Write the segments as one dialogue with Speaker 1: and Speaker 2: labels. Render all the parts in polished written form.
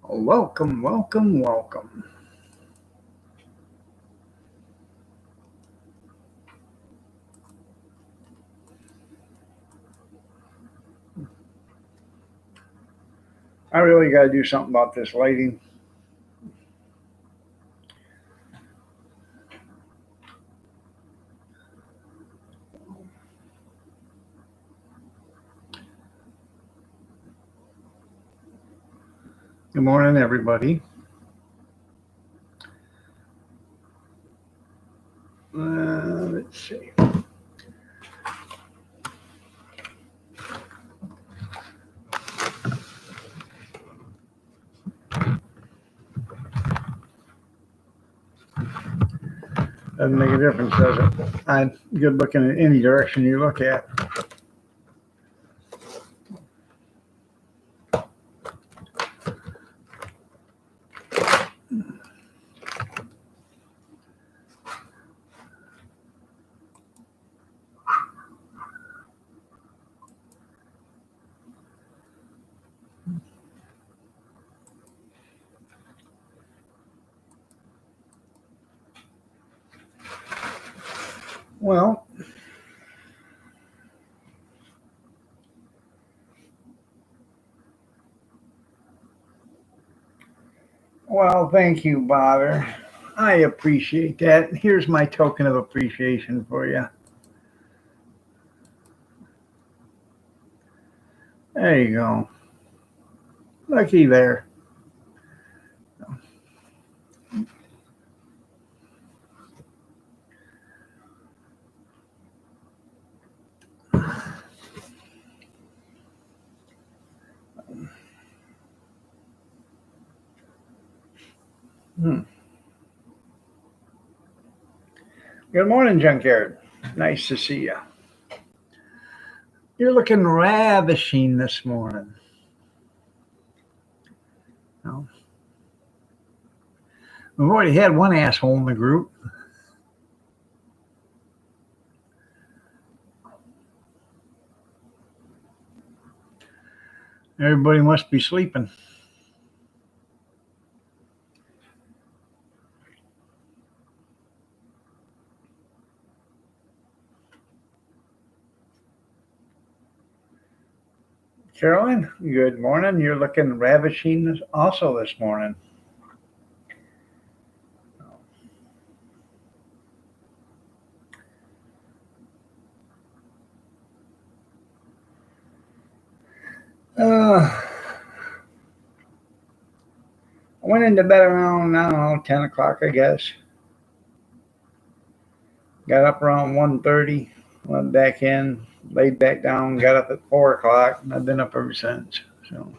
Speaker 1: Welcome, welcome, welcome. I really got to do something about this lighting. Good morning, everybody. Let's see. Doesn't make a difference, does it? I'm good looking in any direction you look at. Well, thank you, Bother. I appreciate that. Here's my token of appreciation for you. There you go. Looky there. Hmm. Good morning, Junkyard. Nice to see you. You're looking ravishing this morning. No. We've already had one asshole in the group. Everybody must be sleeping. Carolyn, good morning. You're looking ravishing also this morning. I went into bed around, I don't know, 10 o'clock, I guess. Got up around 1:30, went back in, laid back down, got up at 4 o'clock, and I've been up ever since. So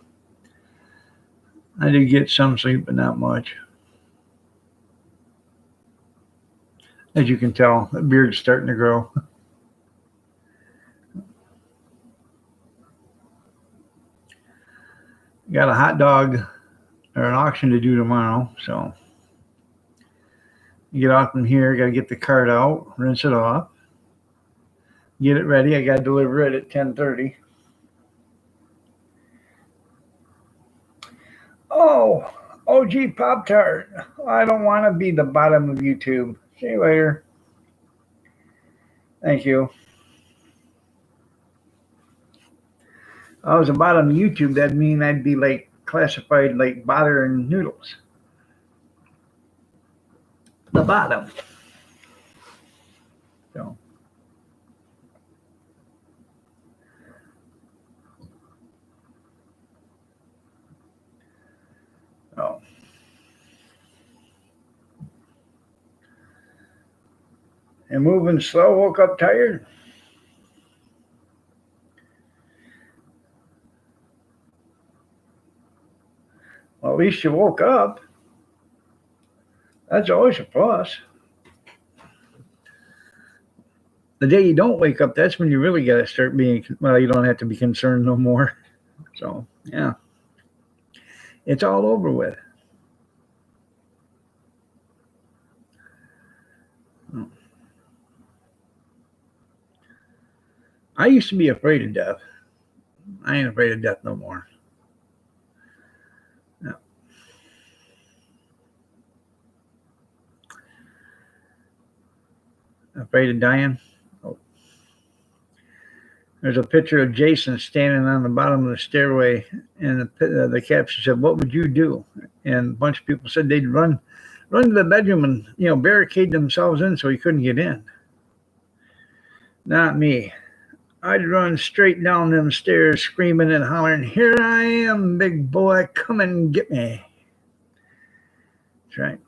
Speaker 1: I did get some sleep, but not much. As you can tell, the beard's starting to grow. Got a hot dog or an auction to do tomorrow, so you get off from here, got to get the cart out, rinse it off, get it ready. I got to deliver it at 10:30. Oh, OG Pop Tart. I don't want to be the bottom of YouTube. See you later. Thank you. I was the bottom of YouTube. That'd mean I'd be like classified like Bother and Noodles. The bottom. So. Oh. And moving slow, woke up tired. Well, at least you woke up. That's always a plus. The day you don't wake up, that's when you really got to start being, well, you don't have to be concerned no more. So, yeah. It's all over with. I used to be afraid of death. I ain't afraid of death no more. No. Afraid of dying? Oh. There's a picture of Jason standing on the bottom of the stairway, and the caption said, "What would you do?" And a bunch of people said they'd run to the bedroom and barricade themselves in so he couldn't get in. Not me. I'd run straight down them stairs screaming and hollering, "Here I am, big boy, come and get me." That's right.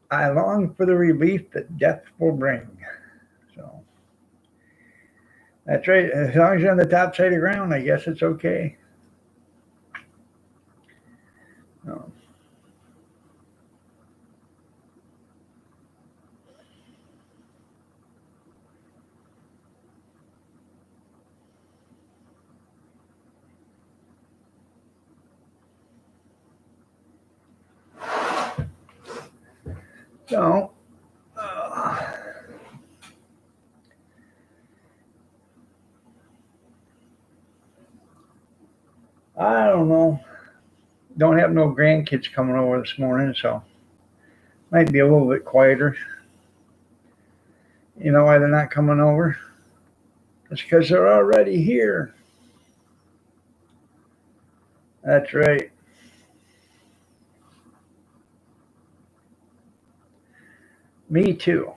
Speaker 1: I long for the relief that death will bring. So that's right. As long as you're on the top side of the ground, I guess it's okay. So, So, I don't know. Don't have no grandkids coming over this morning, so might be a little bit quieter. You know why they're not coming over? It's because they're already here. That's right. Me too.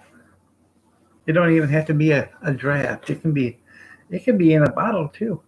Speaker 1: It don't even have to be a draft. It can be in a bottle too.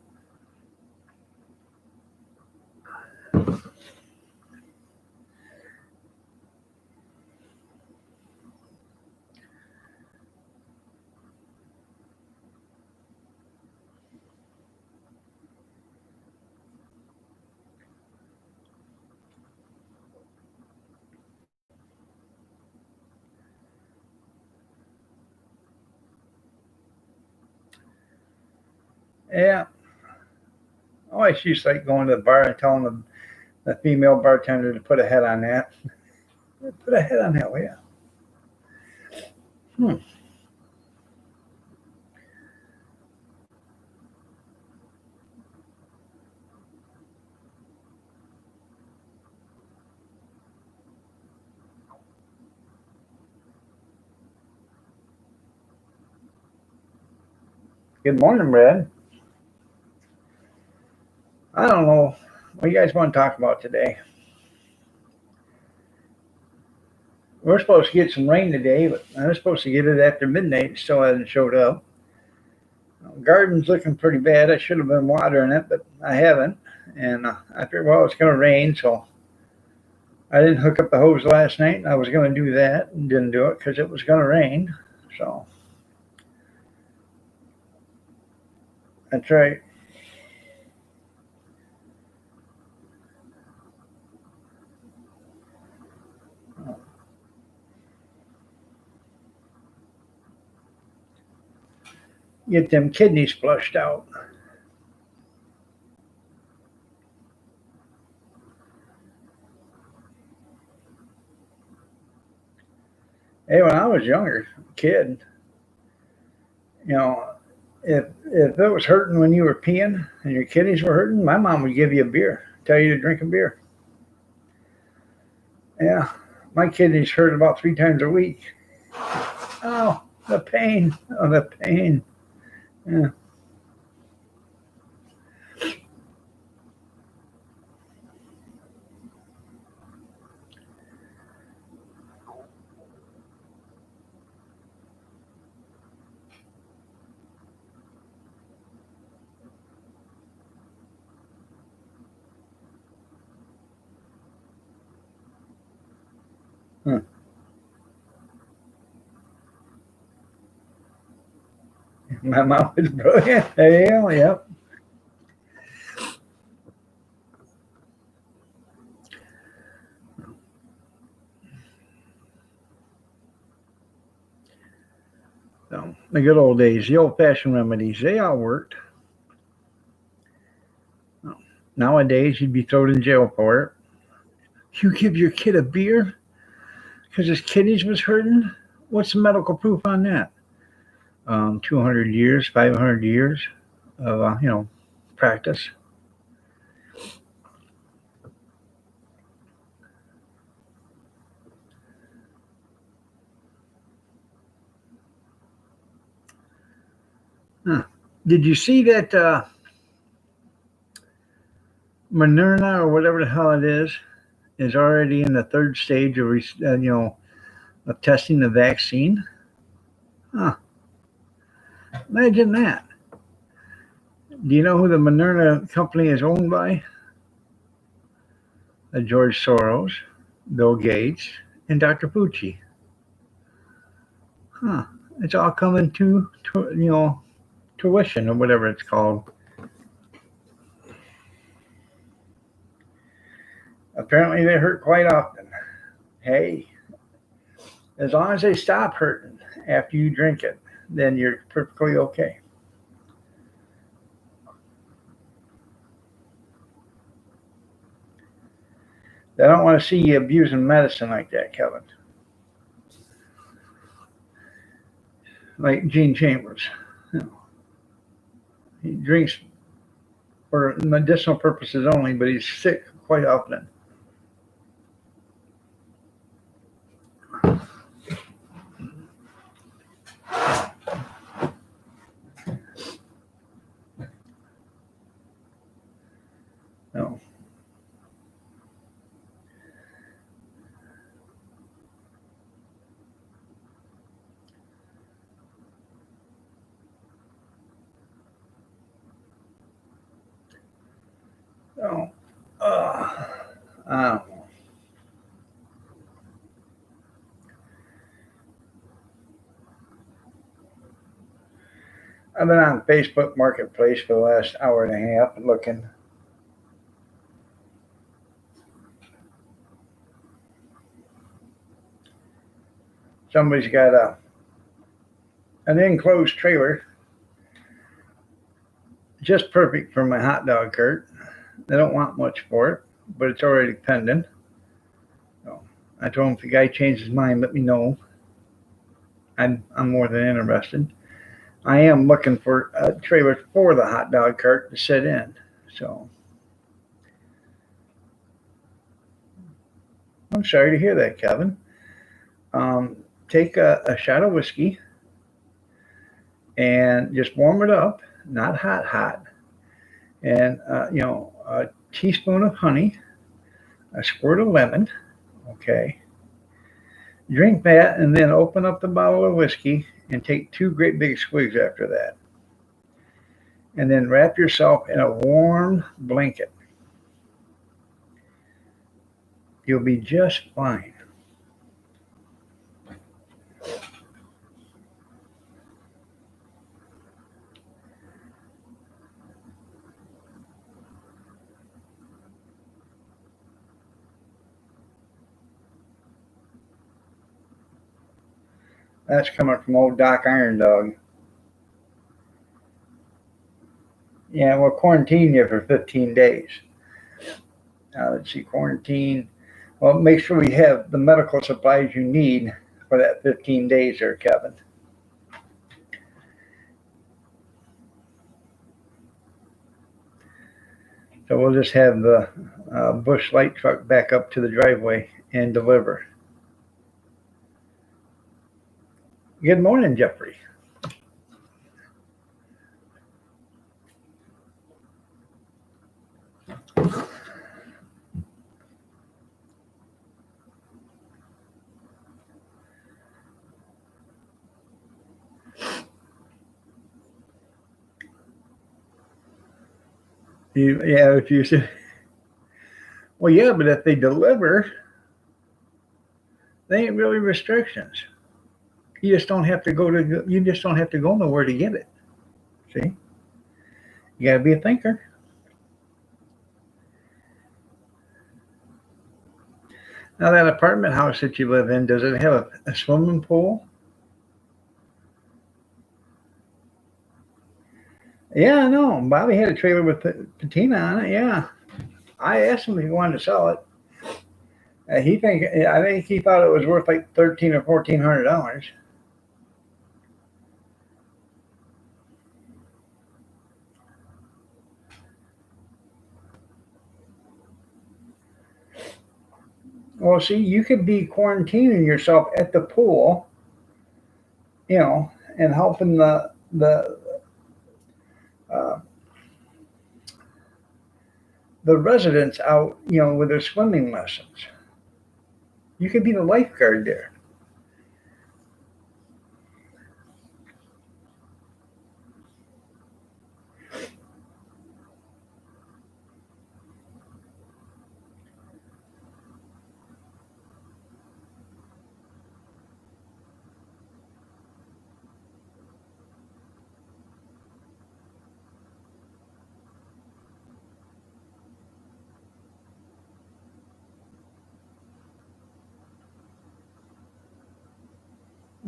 Speaker 1: Yeah. Oh, I used to like going to the bar and telling the female bartender to put a head on that. Put a head on that, will ya? Hmm. Good morning, Brad. I don't know. What do you guys want to talk about today? We're supposed to get some rain today, but I was supposed to get it after midnight. It still hasn't showed up. Garden's looking pretty bad. I should have been watering it, but I haven't. And I figured, well, it's going to rain, so I didn't hook up the hose last night. And I was going to do that and didn't do it because it was going to rain. So that's right. Get them kidneys flushed out. Hey, when I was younger, kid, you know, if it was hurting when you were peeing and your kidneys were hurting, my mom would give you a beer, tell you to drink a beer. Yeah, my kidneys hurt about 3 times a week. Oh, the pain! Oh, the pain! Yeah. Huh. My mom was brilliant. Yeah, yep. So the good old days, the old-fashioned remedies, they all worked. Nowadays, you'd be thrown in jail for it. You give your kid a beer because his kidneys was hurting? What's the medical proof on that? 200 years, 500 years of, practice. Huh. Did you see that Moderna or whatever the hell it is already in the third stage of, of testing the vaccine? Huh. Imagine that. Do you know who the Moderna company is owned by? George Soros, Bill Gates, and Dr. Fauci. Huh. It's all coming to tuition or whatever it's called. Apparently they hurt quite often. Hey, as long as they stop hurting after you drink it, then you're perfectly okay. I don't want to see you abusing medicine like that, Kevin. Like Gene Chambers. He drinks for medicinal purposes only, but he's sick quite often. No. No. I don't know. I've been on Facebook Marketplace for the last hour and a half looking. Somebody's got an enclosed trailer, just perfect for my hot dog cart. They don't want much for it, but it's already pending. So I told him if the guy changes his mind, let me know. I'm more than interested. I am looking for a trailer for the hot dog cart to sit in. So I'm sorry to hear that, Kevin. Take a shot of whiskey and just warm it up, not hot, and a teaspoon of honey, a squirt of lemon. Okay, drink that, and then open up the bottle of whiskey and take 2 great big swigs after that, and then wrap yourself in a warm blanket. You'll be just fine. That's coming from old Doc Iron Dog. Yeah, we'll quarantine you for 15 days. Let's see, quarantine. Well, make sure we have the medical supplies you need for that 15 days there, Kevin. So we'll just have the Busch Light truck back up to the driveway and deliver. Good morning, Jeffrey. If you say, well, yeah, but if they deliver, they ain't really restrictions. You just don't have to go nowhere to get it. See, you got to be a thinker. Now that apartment house that you live in, does it have a swimming pool? Yeah, I know. Bobby had a trailer with patina on it. Yeah, I asked him if he wanted to sell it. I think he thought it was worth like $1,300 or $1,400. Well, see, you could be quarantining yourself at the pool, and helping uh, the residents out, with their swimming lessons. You could be the lifeguard there.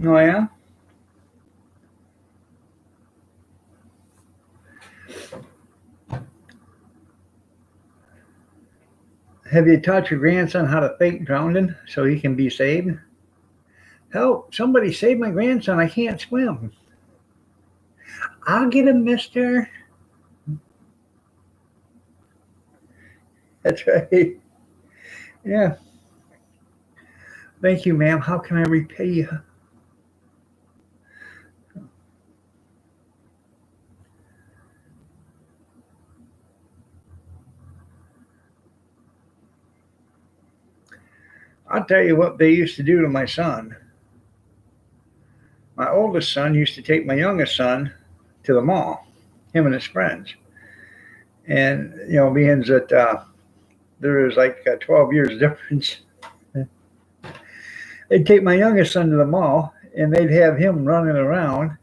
Speaker 1: Oh yeah. Have you taught your grandson how to fake drowning so he can be saved? Help! Somebody save my grandson. I can't swim. I'll get him, mister. That's right. Yeah. Thank you, ma'am. How can I repay you? I'll tell you what they used to do to my son. My oldest son used to take my youngest son to the mall, him and his friends. And, being that there is like 12 years difference, they'd take my youngest son to the mall and they'd have him running around,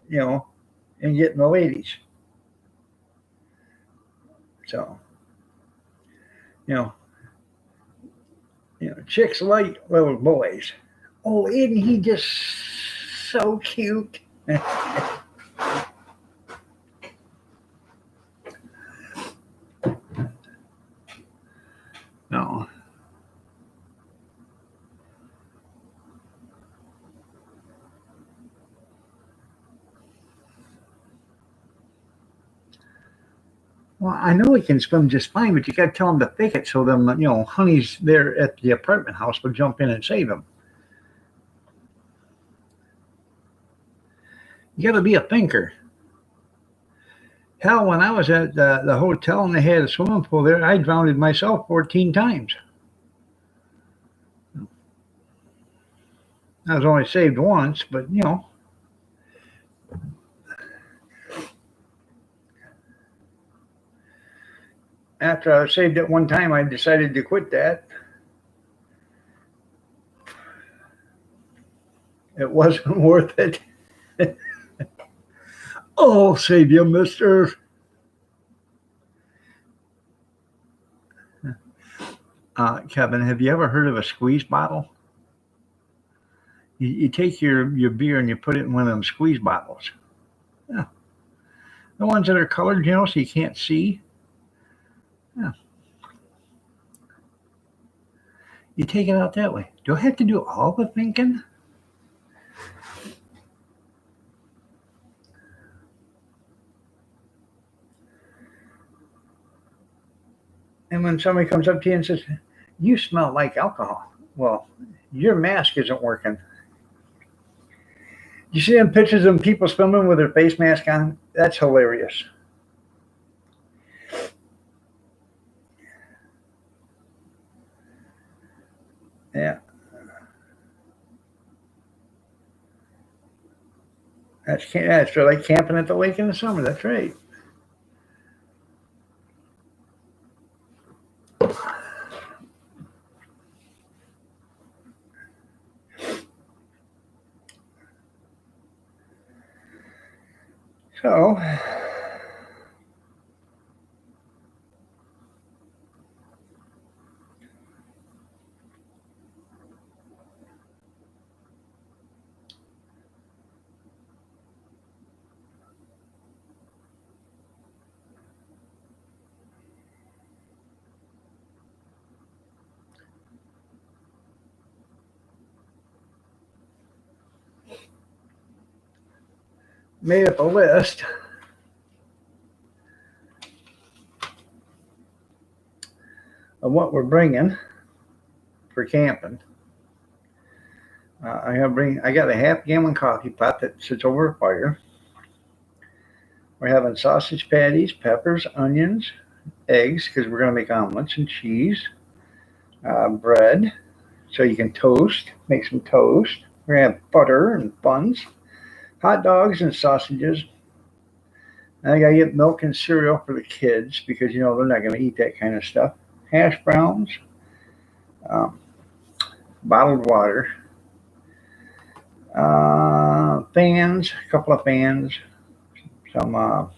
Speaker 1: you know, and getting the ladies. So, you know, chicks like little boys. Oh, isn't he just so cute? No. Well, I know he can swim just fine, but you got to tell him to fake it so them, honeys there at the apartment house will jump in and save him. You got to be a thinker. Hell, when I was at the hotel and they had a swimming pool there, I drowned myself 14 times. I was only saved once, but after I was saved at one time, I decided to quit that. It wasn't worth it. Oh, save you, mister. Kevin, have you ever heard of a squeeze bottle? You take your beer and you put it in one of them squeeze bottles. Yeah. The ones that are colored, so you can't see. Yeah. You take it out that way. Do I have to do all the thinking? And when somebody comes up to you and says, "You smell like alcohol," well, your mask isn't working. You see them pictures of people swimming with their face mask on? That's hilarious. Yeah, that's for like camping at the lake in the summer. That's right. So, made up a list of what we're bringing. for camping. I got a half-gallon coffee pot that sits over a fire. We're having sausage patties, peppers, onions, eggs, because we're going to make omelets, and cheese, bread, so you can toast, make some toast. We're going to have butter and buns, hot dogs and sausages. And I got to get milk and cereal for the kids because, they're not going to eat that kind of stuff. Hash browns, um, bottled water, fans, a couple of fans, some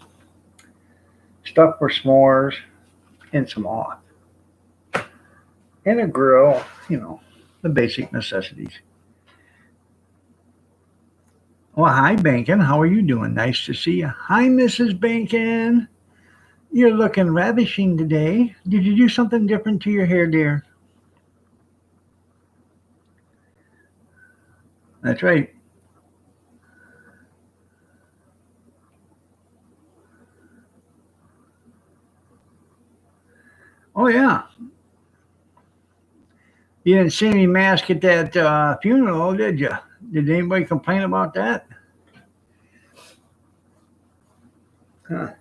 Speaker 1: stuff for s'mores, and some off. And a grill, the basic necessities. Well, hi, Bankin. How are you doing? Nice to see you. Hi, Mrs. Bankin. You're looking ravishing today. Did you do something different to your hair, dear? That's right. Oh, yeah. You didn't see any mask at that funeral, did you? Did anybody complain about that? Huh.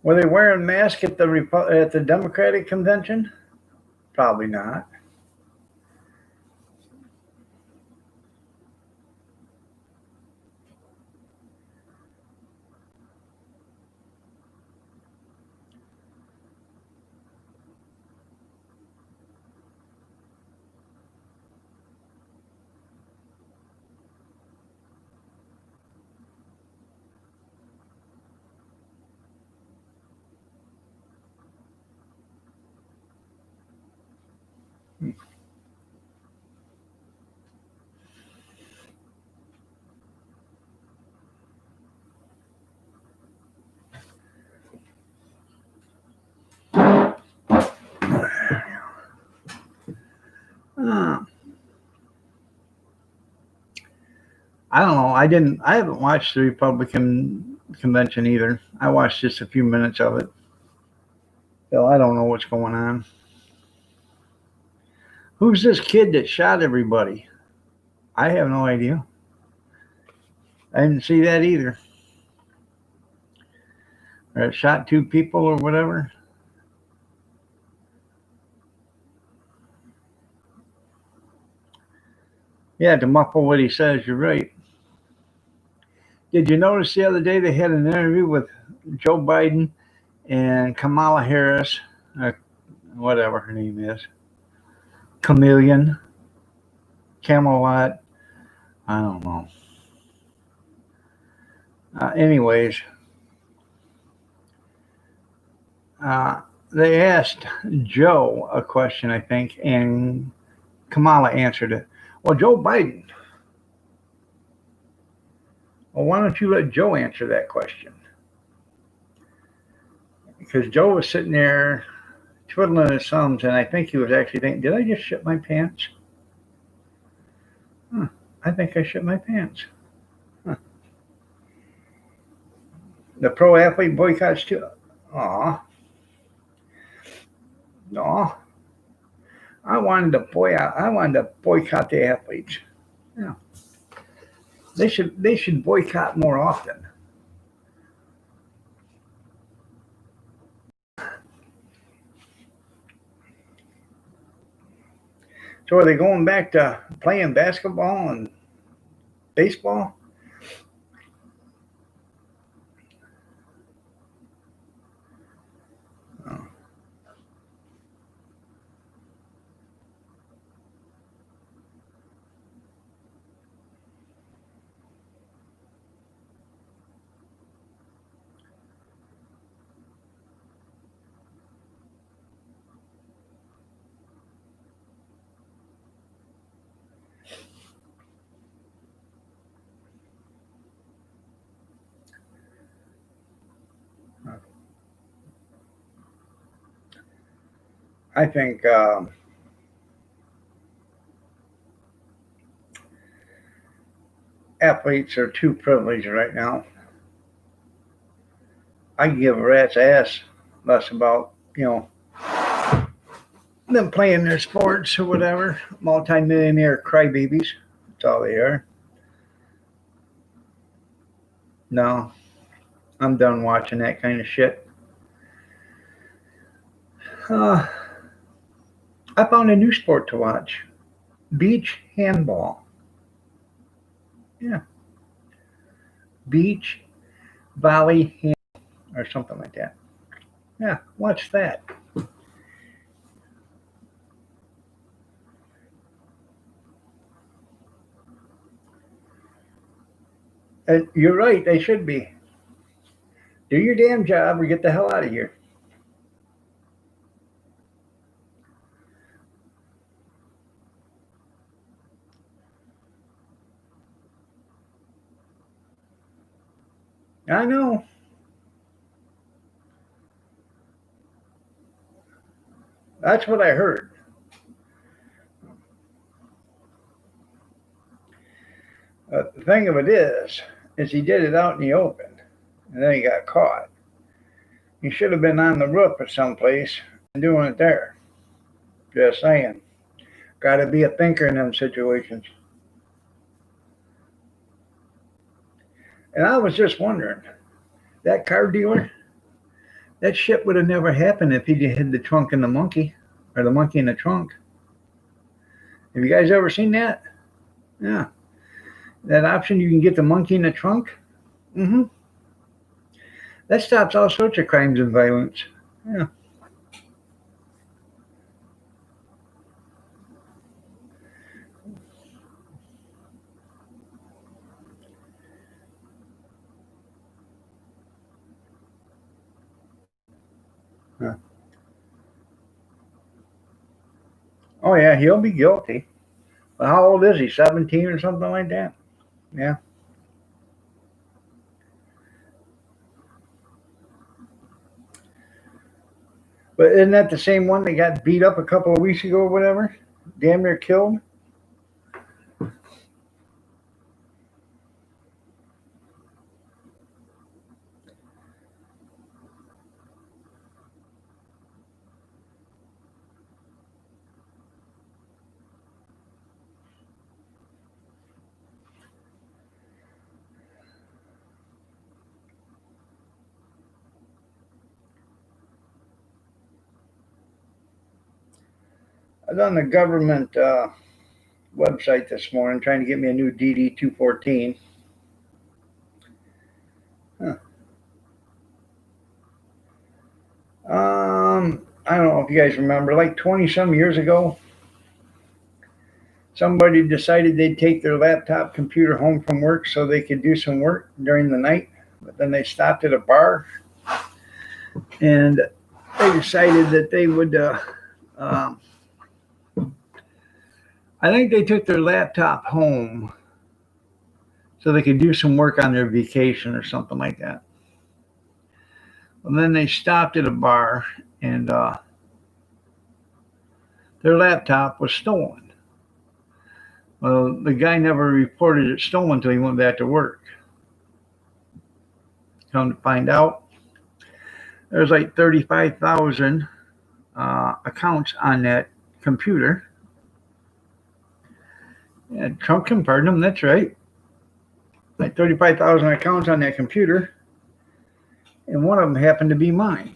Speaker 1: Were they wearing masks at the Democratic convention? Probably not. Uh, I don't know. I haven't watched the Republican convention either. I watched just a few minutes of it. So I don't know what's going on. Who's this kid that shot everybody? I have no idea. I didn't see that either. Or it shot two people or whatever. Yeah, to muffle what he says, you're right. Did you notice the other day they had an interview with Joe Biden and Kamala Harris, uh, whatever her name is, Chameleon, Camelot, I don't know. Anyways, uh, they asked Joe a question, I think, and Kamala answered it. Well, Joe Biden. Well, why don't you let Joe answer that question? Because Joe was sitting there twiddling his thumbs, and I think he was actually thinking, "Did I just shit my pants? Huh, I think I shit my pants." Huh. The pro athlete boycotts too. Aw, no. I wanted to boycott the athletes. Yeah, they should boycott more often. So are they going back to playing basketball and baseball? Oh, I think athletes are too privileged right now. I can give a rat's ass less about, them playing their sports or whatever. Multi-millionaire crybabies. That's all they are. No, I'm done watching that kind of shit. Uh, I found a new sport to watch. Beach handball. Yeah. Beach volley hand or something like that. Yeah, watch that. And you're right, they should be. Do your damn job or get the hell out of here. I know. That's what I heard. The thing of it is he did it out in the open, and then he got caught. He should have been on the roof or someplace and doing it there. Just saying. Got to be a thinker in them situations. And I was just wondering, that car dealer, that shit would have never happened if he had the trunk and the monkey, or the monkey in the trunk. Have you guys ever seen that? Yeah. That option, you can get the monkey in the trunk. Mm-hmm. That stops all sorts of crimes and violence. Yeah. Huh. Oh yeah, he'll be guilty. But how old is he? 17 or something like that? Yeah. But isn't that the same one that got beat up a couple of weeks ago or whatever? Damn near killed? I was on the government website this morning trying to get me a new DD 214. Huh. I don't know if you guys remember, like 20 some years ago, somebody decided they'd take their laptop computer home from work so they could do some work during the night. But then they stopped at a bar and they decided that they would. Um, I think they took their laptop home so they could do some work on their vacation or something like that. And then they stopped at a bar and their laptop was stolen. Well, the guy never reported it stolen until he went back to work. Come to find out, there's like 35,000 accounts on that computer. Yeah, Trump can pardon them, that's right. Like 35,000 accounts on that computer, and one of them happened to be mine.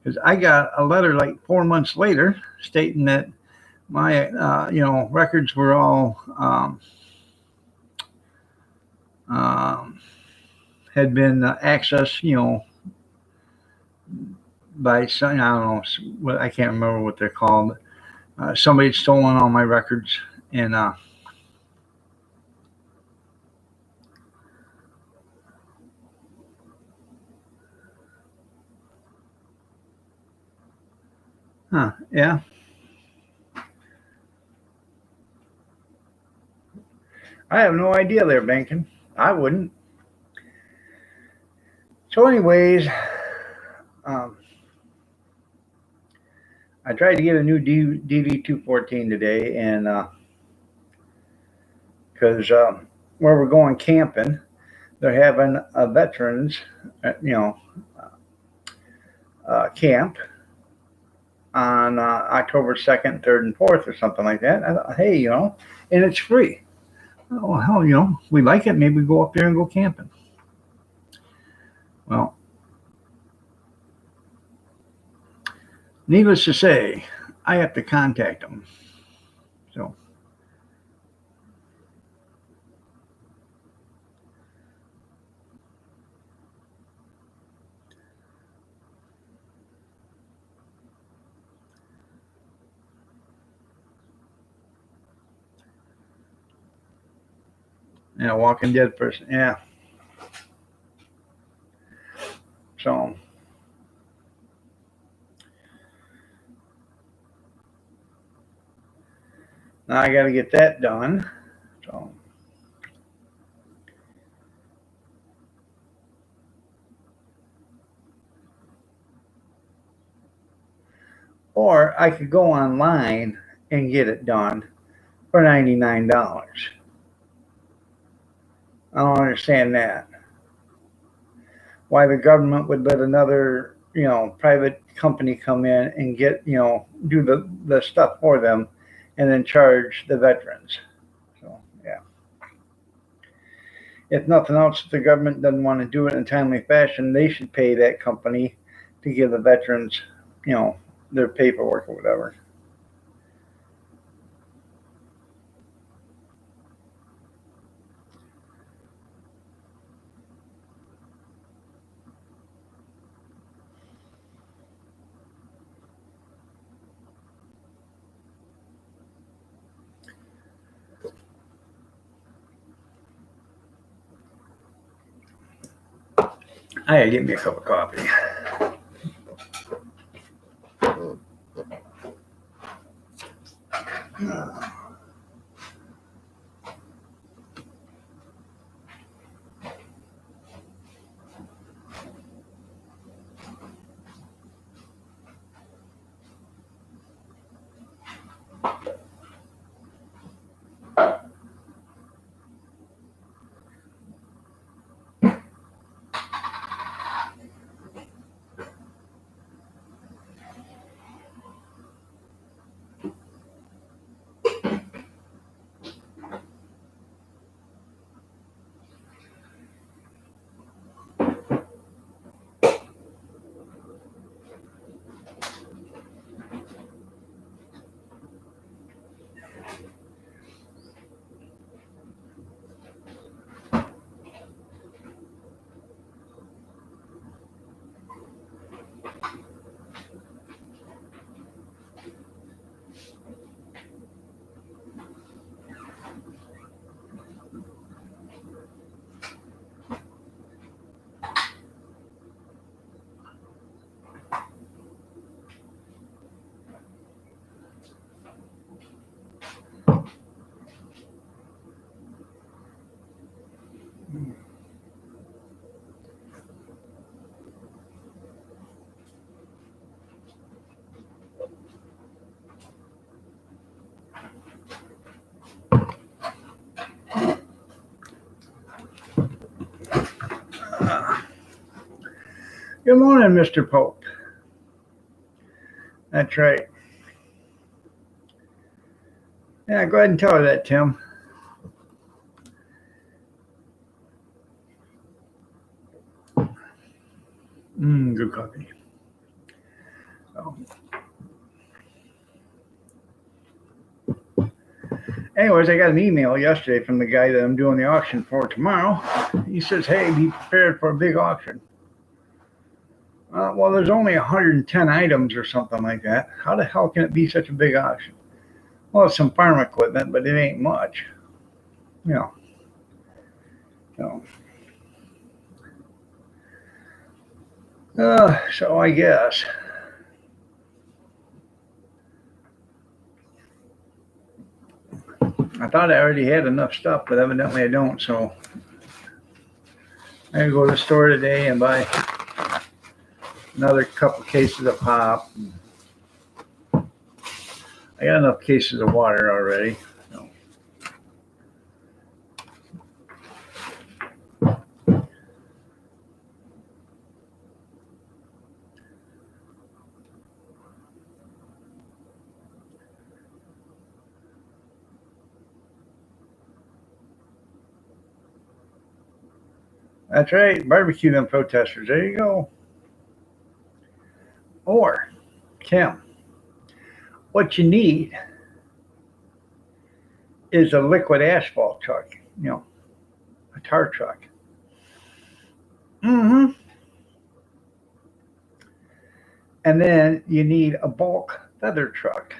Speaker 1: Because I got a letter like 4 months later stating that my records were all had been accessed, by some, I don't know, what I can't remember what they're called. Somebody had stolen all my records, and yeah, I have no idea they're banking. I wouldn't. So, anyways, um, I tried to get a new DD 214 today, and because where we're going camping, they're having a veterans, camp on October 2nd, 3rd, and 4th or something like that. I thought, hey, and it's free. Oh, hell, we like it. Maybe we go up there and go camping. Well, needless to say, I have to contact them. So, Walking Dead person. Yeah. So, now I got to get that done. So, or I could go online and get it done for $99. I don't understand that. Why the government would let another, private company come in and get, do the stuff for them and then charge the veterans. So, yeah. If nothing else, if the government doesn't want to do it in a timely fashion, they should pay that company to give the veterans, their paperwork or whatever. I gotta get me a cup of coffee. Good morning, Mr. Pope. That's right. Yeah, go ahead and tell her that, Tim. Good coffee. So, anyways, I got an email yesterday from the guy that I'm doing the auction for tomorrow. He says, hey, be prepared for a big auction. Well, there's only 110 items or something like that. How the hell can it be such a big auction? Well, it's some farm equipment, but it ain't much. So, so I guess. I thought I already had enough stuff, but evidently I don't. So I gotta go to the store today and buy another couple cases of pop. I got enough cases of water already. So. That's right. Barbecue them protesters. There you go. Or, Kim, what you need is a liquid asphalt truck, a tar truck. Mm-hmm. And then you need a bulk feather truck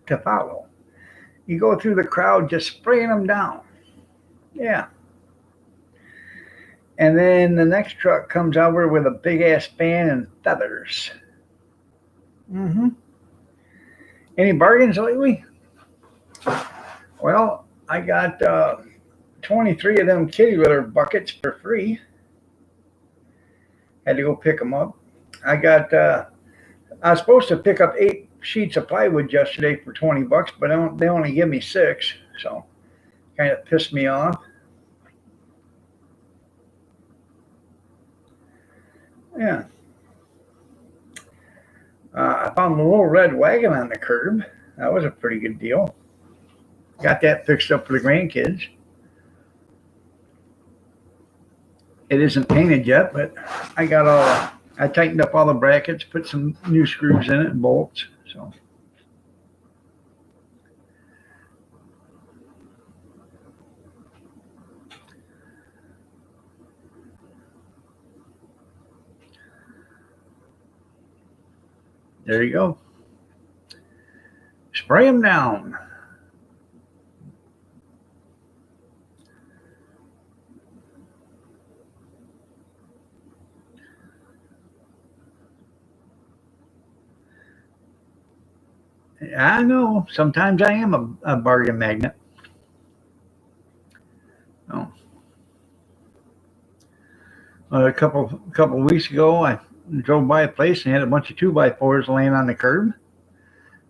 Speaker 1: to follow. You go through the crowd just spraying them down. Yeah. And then the next truck comes over with a big ass fan and feathers. Mm-hmm. Any bargains lately? Well, I got 23 of them kitty litter buckets for free. Had to go pick them up. I was supposed to pick up 8 sheets of plywood yesterday for $20, but they only give me 6, so kind of pissed me off. Yeah. I found a little red wagon on the curb. That was a pretty good deal. Got that fixed up for the grandkids. It isn't painted yet, but I tightened up all the brackets, put some new screws in it and bolts. So there you go. Spray them down. I know. Sometimes I am a bargain magnet. Oh. A couple of weeks ago, I drove by a place and had a bunch of 2x4s laying on the curb.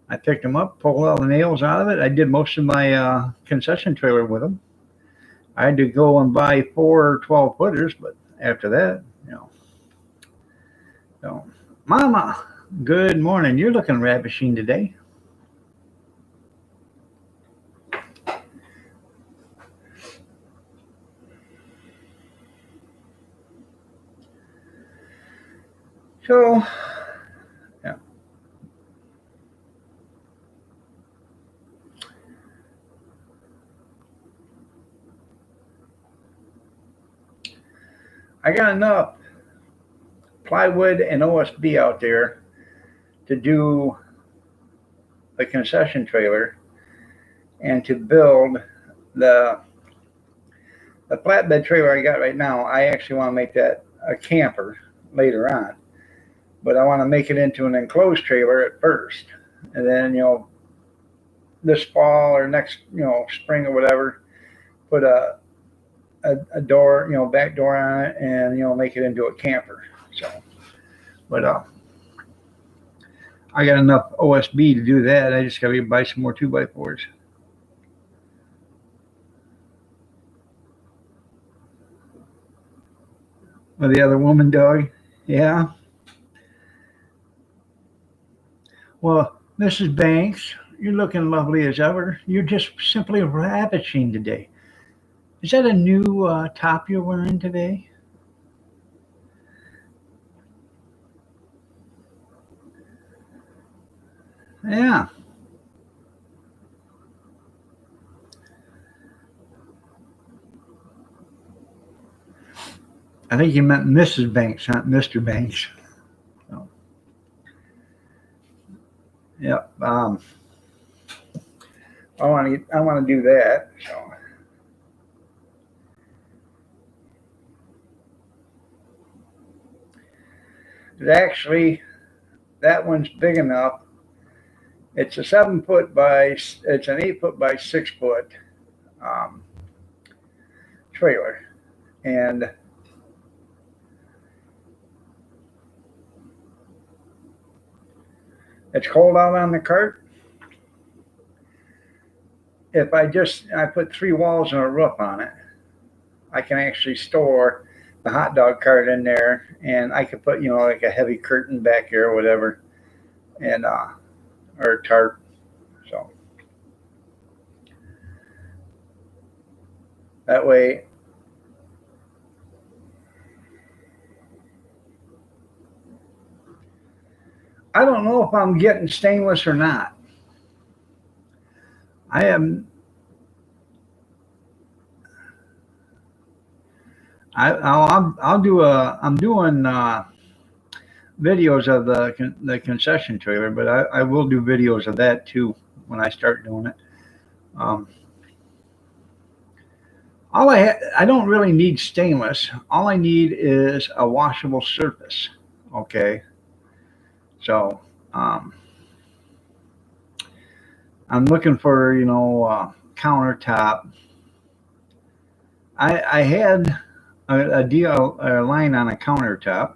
Speaker 1: I picked them up, pulled all the nails out of it. I did most of my concession trailer with them. I had to go and buy 4 12-footers, but after that, So, Mama, good morning. You're looking ravishing today. So, yeah, I got enough plywood and OSB out there to do a concession trailer and to build the the flatbed trailer I got right now. I actually want to make that a camper later on, but I want to make it into an enclosed trailer at first, and then this fall or next spring or whatever, put a door, back door on it, and make it into a camper. So, but I got enough OSB to do that. I just got to buy some more 2x4s. With the other woman dog, yeah. Well, Mrs. Banks, you're looking lovely as ever. You're just simply ravishing today. Is that a new top you're wearing today? Yeah. I think you meant Mrs. Banks, not Mr. Banks. So, yep. I want to do that. So actually, that one's big enough. It's a 7 foot by. It's an 8 foot by 6 foot um, trailer, and it's cold out on the cart. If I put 3 walls and a roof on it, I can actually store the hot dog cart in there, and I could put like a heavy curtain back here or whatever, and or a tarp. So that way, I don't know if I'm getting stainless or not. I am. I'll do a. I'm doing videos of the concession trailer, but I will do videos of that too when I start doing it. Um, I don't really need stainless. All I need is a washable surface. Okay, so um, I'm looking for countertop. I had a line on a countertop,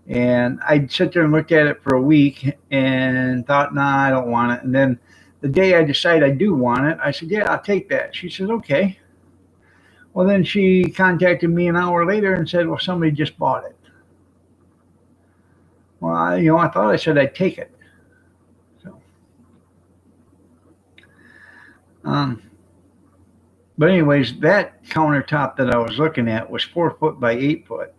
Speaker 1: and I'd sit there and look at it for a week and thought, nah, I don't want it. And then the day I decide I do want it, I said, yeah, I'll take that. She says, okay. Well, then she contacted me an hour later and said, well, somebody just bought it. Well, I thought I said I'd take it. So, um, but anyways, that countertop that I was looking at was 4 foot by 8 foot,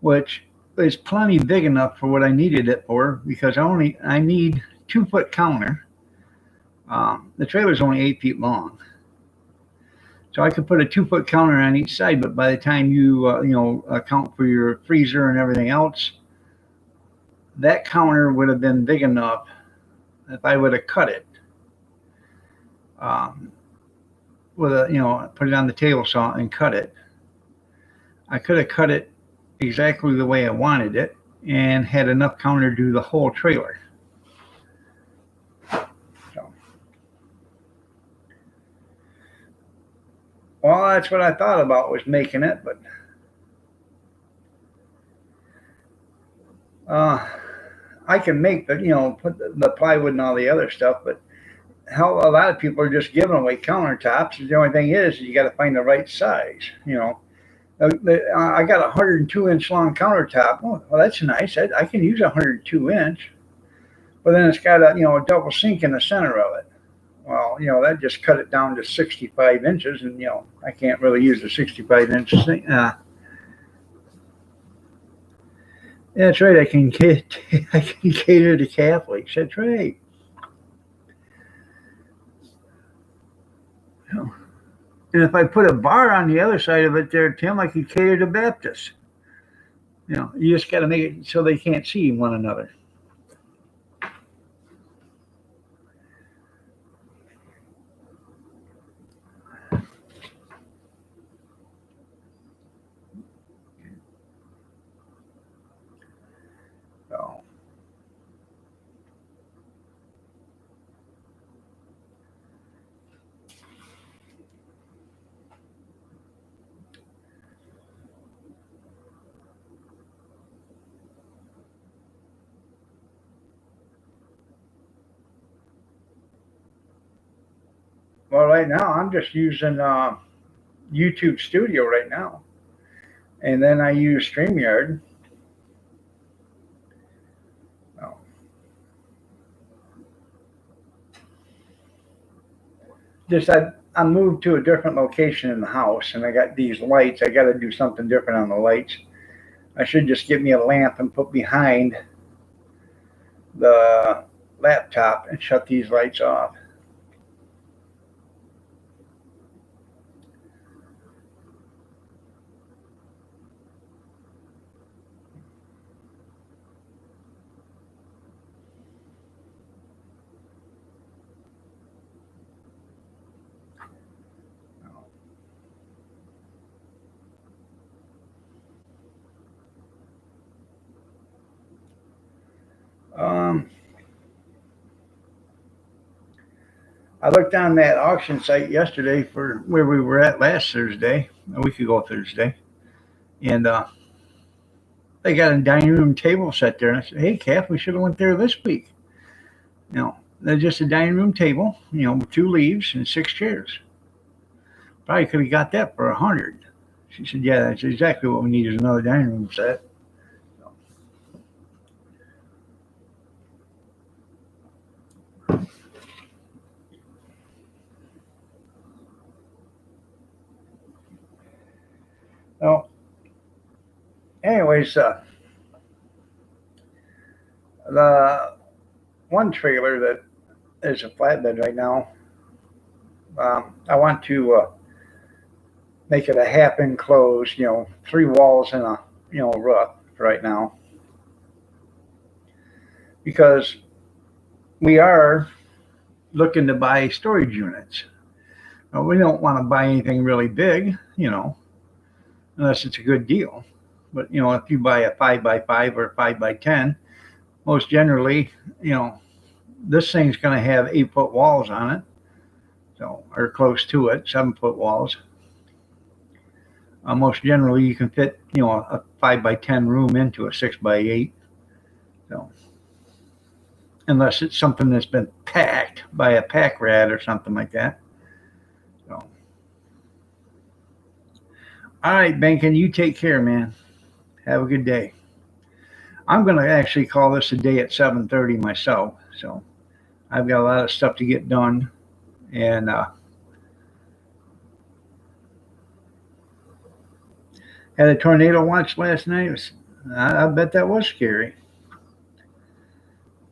Speaker 1: which is plenty big enough for what I needed it for because I need 2 foot counter. The trailer's only 8 feet long, so I could put a 2 foot counter on each side. But by the time you account for your freezer and everything else, that counter would have been big enough if I would have cut it um, with a put it on the table saw and cut it. I could have cut it exactly the way I wanted it and had enough counter to do the whole trailer. So, well, that's what I thought about was making it, but uh, I can make put the plywood and all the other stuff, but how a lot of people are just giving away countertops. The only thing is you got to find the right size. I got a 102-inch long countertop. Oh, well, that's nice. I can use a 102 inch, but then it's got a double sink in the center of it. Well, that just cut it down to 65 inches, and I can't really use a 65-inch sink. That's right. I can get I can cater to Catholics. That's right. And if I put a bar on the other side of it there, Tim, I could cater to Baptists. You just got to make it so they can't see one another. So, well, right now I'm just using YouTube Studio right now, and then I use StreamYard. So, just I moved to a different location in the house, and I got these lights. I got to do something different on the lights. I should just get me a lamp and put behind the laptop and shut these lights off. Um, I looked on that auction site yesterday for where we were at last Thursday, a week ago Thursday, and they got a dining room table set there. And I said, "Hey, Kath, we should have went there this week." They're just a dining room table, with 2 leaves and 6 chairs. Probably could have got that for 100. She said, "Yeah, that's exactly what we need is another dining room set." So, anyways, The one trailer that is a flatbed right now, I want to make it a half enclosed, 3 walls and a roof right now, because we are looking to buy storage units. Now, we don't want to buy anything really big, unless it's a good deal. But if you buy a 5x5 or 5x10, most generally, this thing's going to have 8-foot walls on it, so or close to it, 7-foot walls. Most generally, you can fit a 5x10 room into a 6x8. So unless it's something that's been packed by a pack rat or something like that. So, all right, Bankin, you take care, man. Have a good day. I'm going to actually call this a day at 7:30 myself. So I've got a lot of stuff to get done, and had a tornado watch last night. I bet that was scary.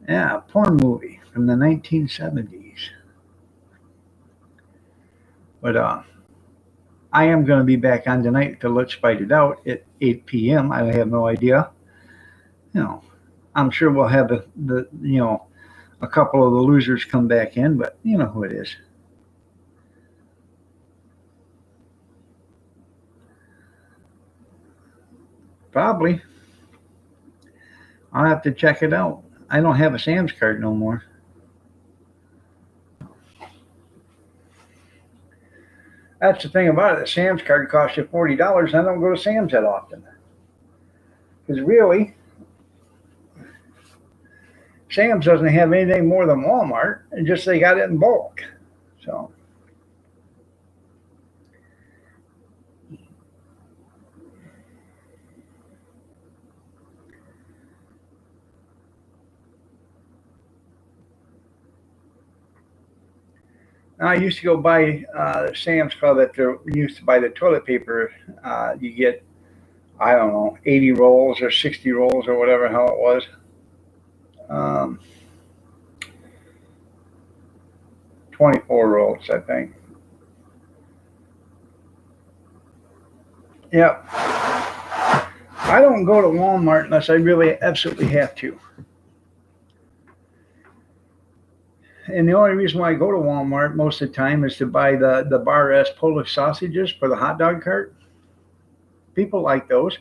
Speaker 1: Yeah, a porn movie from the 1970s. But I am going to be back on tonight to Let's Fight It Out at 8 p.m. I have no idea. I'm sure we'll have the a couple of the losers come back in, but you know who it is. Probably. I'll have to check it out. I don't have a Sam's card no more. That's the thing about it. The Sam's card costs you $40. I don't go to Sam's that often. Because really, Sam's doesn't have anything more than Walmart. And just they got it in bulk. So. I used to go buy Sam's Club at the used to buy the toilet paper. You get, I don't know, 80 rolls or 60 rolls or whatever hell it was. 24 rolls, I think. Yep. I don't go to Walmart unless I really absolutely have to. And the only reason why I go to Walmart most of the time is to buy the Bar S Polish sausages for the hot dog cart. People like those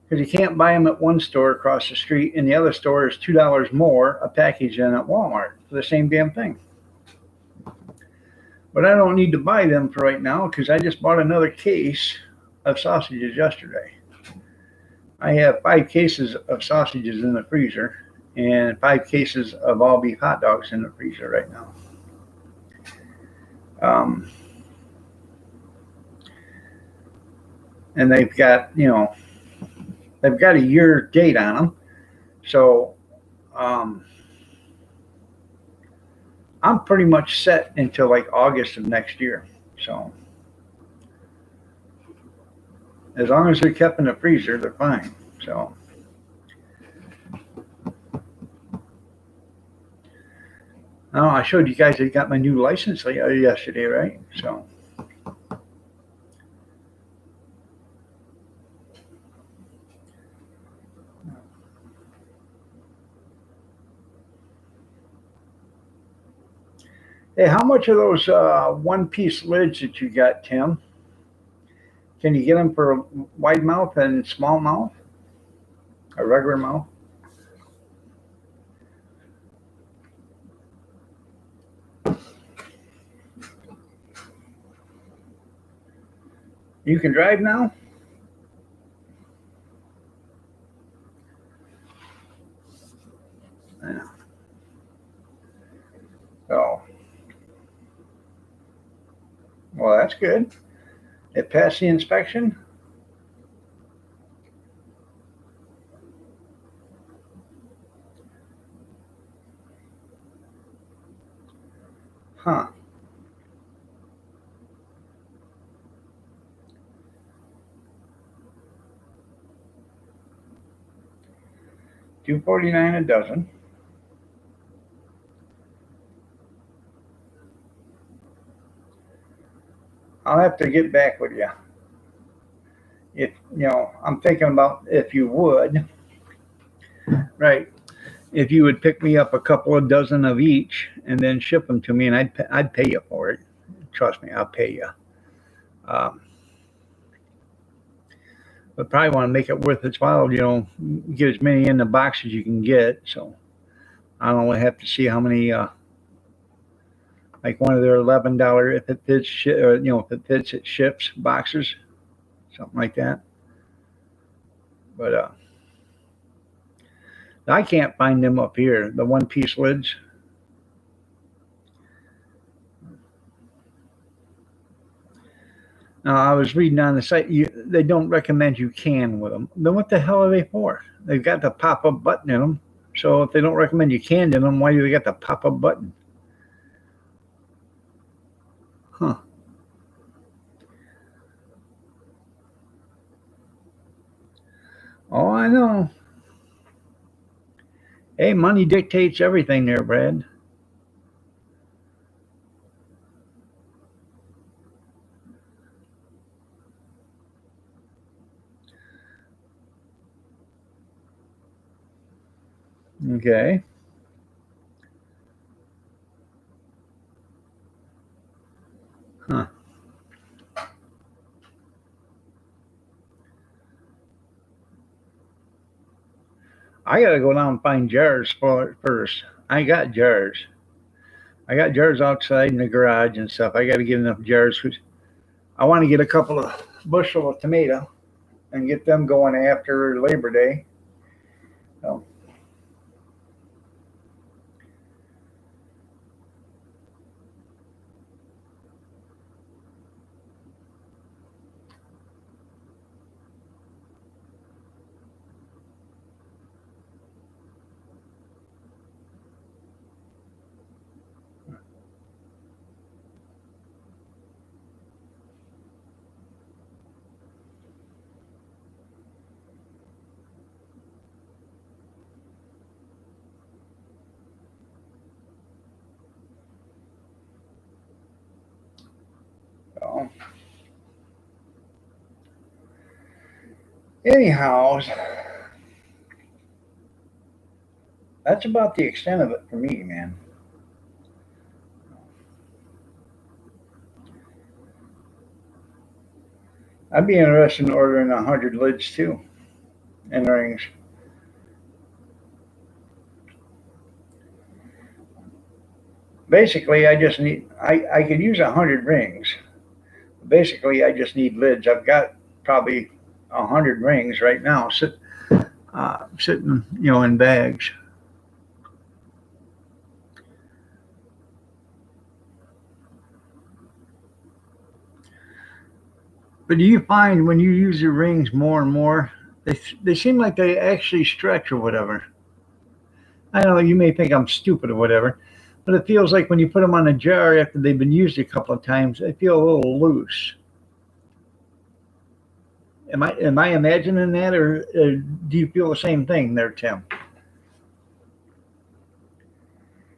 Speaker 1: because you can't buy them at one store across the street, and the other store is $2 more a package than at Walmart for the same damn thing. But I don't need to buy them for right now because I just bought another case of sausages yesterday. I have 5 cases of sausages in the freezer and 5 cases of all beef hot dogs in the freezer right now. And they've got a year date on them. So I'm pretty much set until like August of next year. So as long as they're kept in the freezer, they're fine. So oh, I showed you guys I got my new license yesterday, right? So hey, how much are those one-piece lids that you got, Tim? Can you get them for wide mouth and small mouth? A regular mouth? You can drive now? Yeah. Oh. Well, that's good. It passed the inspection? Huh. $2.49 a dozen. I'll have to get back with you. If I'm thinking about if you would, right? If you would pick me up a couple of dozen of each and then ship them to me, and I'd pay you for it. Trust me, I'll pay you. Um, but probably want to make it worth its while. Get as many in the box as you can get. So I don't have to see how many. Like one of their $11 if it fits, or if it fits, it ships boxes, something like that. But I can't find them up here. The one-piece lids. Now I was reading on the site, they don't recommend you can with them. Then what the hell are they for? They've got the pop-up button in them. So if they don't recommend you can in them, why do they got the pop-up button? Huh. Oh, I know. Hey, money dictates everything there, Brad. Okay. Huh. I gotta go down and find jars for it first. I got jars. I got jars outside in the garage and stuff. I got to get enough jars. I want to get a couple of bushel of tomato and get them going after Labor Day. So, so anyhow, that's about the extent of it for me, man. I'd be interested in ordering 100 lids too and rings. Basically, I could use 100 rings. Basically, I just need lids. I've got probably 100 rings right now sitting, in bags. But do you find when you use your rings more and more, they seem like they actually stretch or whatever? I don't know. You may think I'm stupid or whatever, but it feels like when you put them on a jar after they've been used a couple of times, they feel a little loose. Am I imagining that, or do you feel the same thing there, Tim?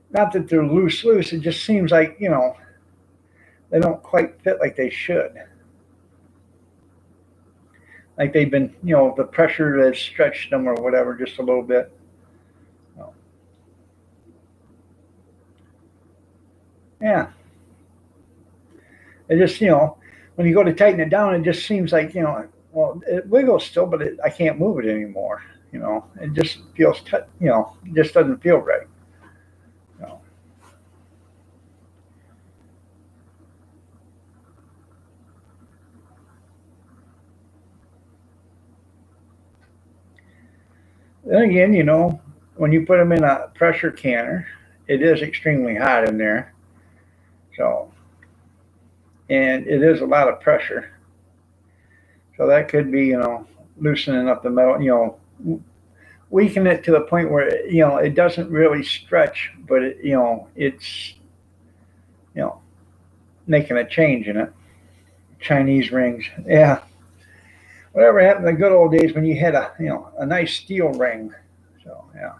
Speaker 1: Not that they're loose. It just seems like they don't quite fit like they should. Like they've been, the pressure has stretched them or whatever just a little bit. So, yeah, it just when you go to tighten it down, it just seems like well, it wiggles still, but I can't move it anymore. It just feels it just doesn't feel right. You know. Then again, when you put them in a pressure canner, it is extremely hot in there. So, and it is a lot of pressure. So that could be, loosening up the metal, weaken it to the point where, it doesn't really stretch, but it's, you know, making a change in it. Chinese rings. Yeah. Whatever happened to the good old days when you had a nice steel ring. So, yeah.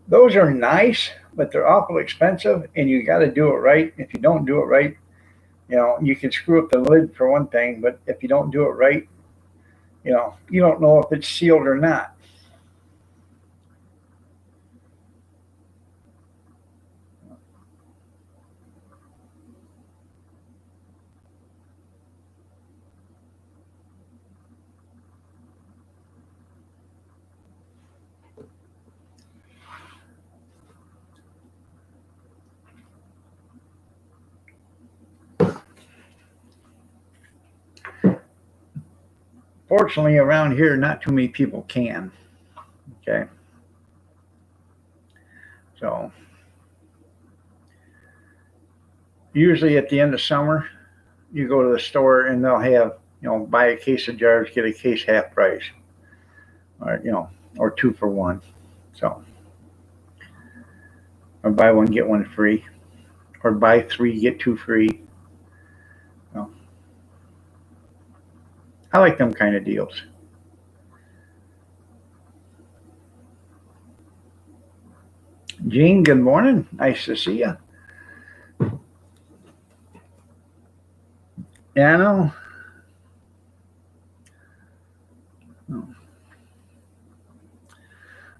Speaker 1: Those are nice, but they're awful expensive, and you got to do it right. If you don't do it right, you can screw up the lid for one thing, but if you don't do it right, you don't know if it's sealed or not. Fortunately, around here, not too many people can. Okay. So usually at the end of summer, you go to the store and they'll have, buy a case of jars, get a case half price, or, or 2 for 1. So, or buy one, get one free, or buy 3, get 2 free. So, I like them kind of deals. Gene, good morning. Nice to see you. Yeah, I know.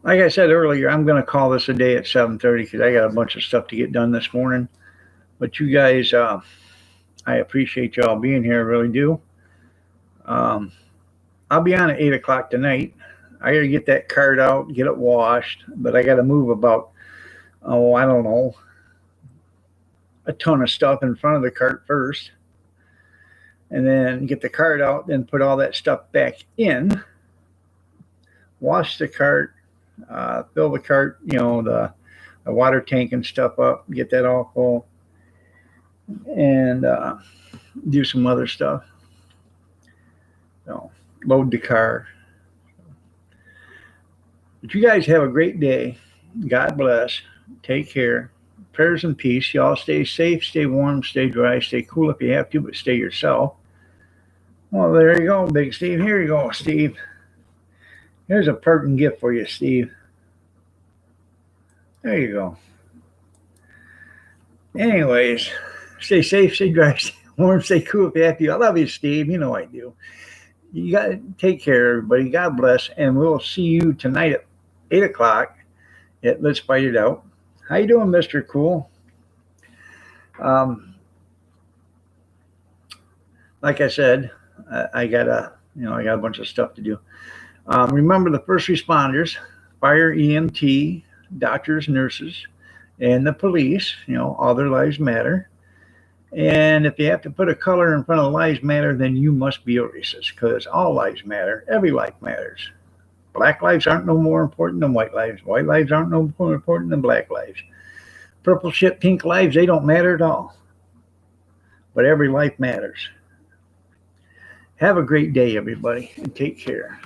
Speaker 1: Like I said earlier, I'm going to call this a day at 7:30 because I got a bunch of stuff to get done this morning. But you guys, I appreciate y'all being here. I really do. Um, I'll be on at 8 o'clock tonight. I got to get that cart out, get it washed, but I got to move about, I don't know, a ton of stuff in front of the cart first, and then get the cart out, then put all that stuff back in, wash the cart, fill the cart, the water tank and stuff up, get that all full, and do some other stuff. So, load the car. But you guys have a great day. God bless. Take care. Prayers and peace. Y'all stay safe, stay warm, stay dry, stay cool if you have to, but stay yourself. Well, there you go, Big Steve. Here you go, Steve. Here's a pertinent gift for you, Steve. There you go. Anyways, stay safe, stay dry, stay warm, stay cool if you have to. I love you, Steve. You know I do. You got to take care, everybody. God bless, and we'll see you tonight at 8 o'clock at Let's Fight It Out. How you doing, Mr. Cool? Like I said, I got a bunch of stuff to do. Remember the first responders, fire, EMT, doctors, nurses, and the police. All their lives matter. And if you have to put a color in front of lives matter, then you must be a racist, because all lives matter. Every life matters. Black lives aren't no more important than white lives. White lives aren't no more important than black lives. Purple shit, pink lives, they don't matter at all. But every life matters. Have a great day, everybody, and take care.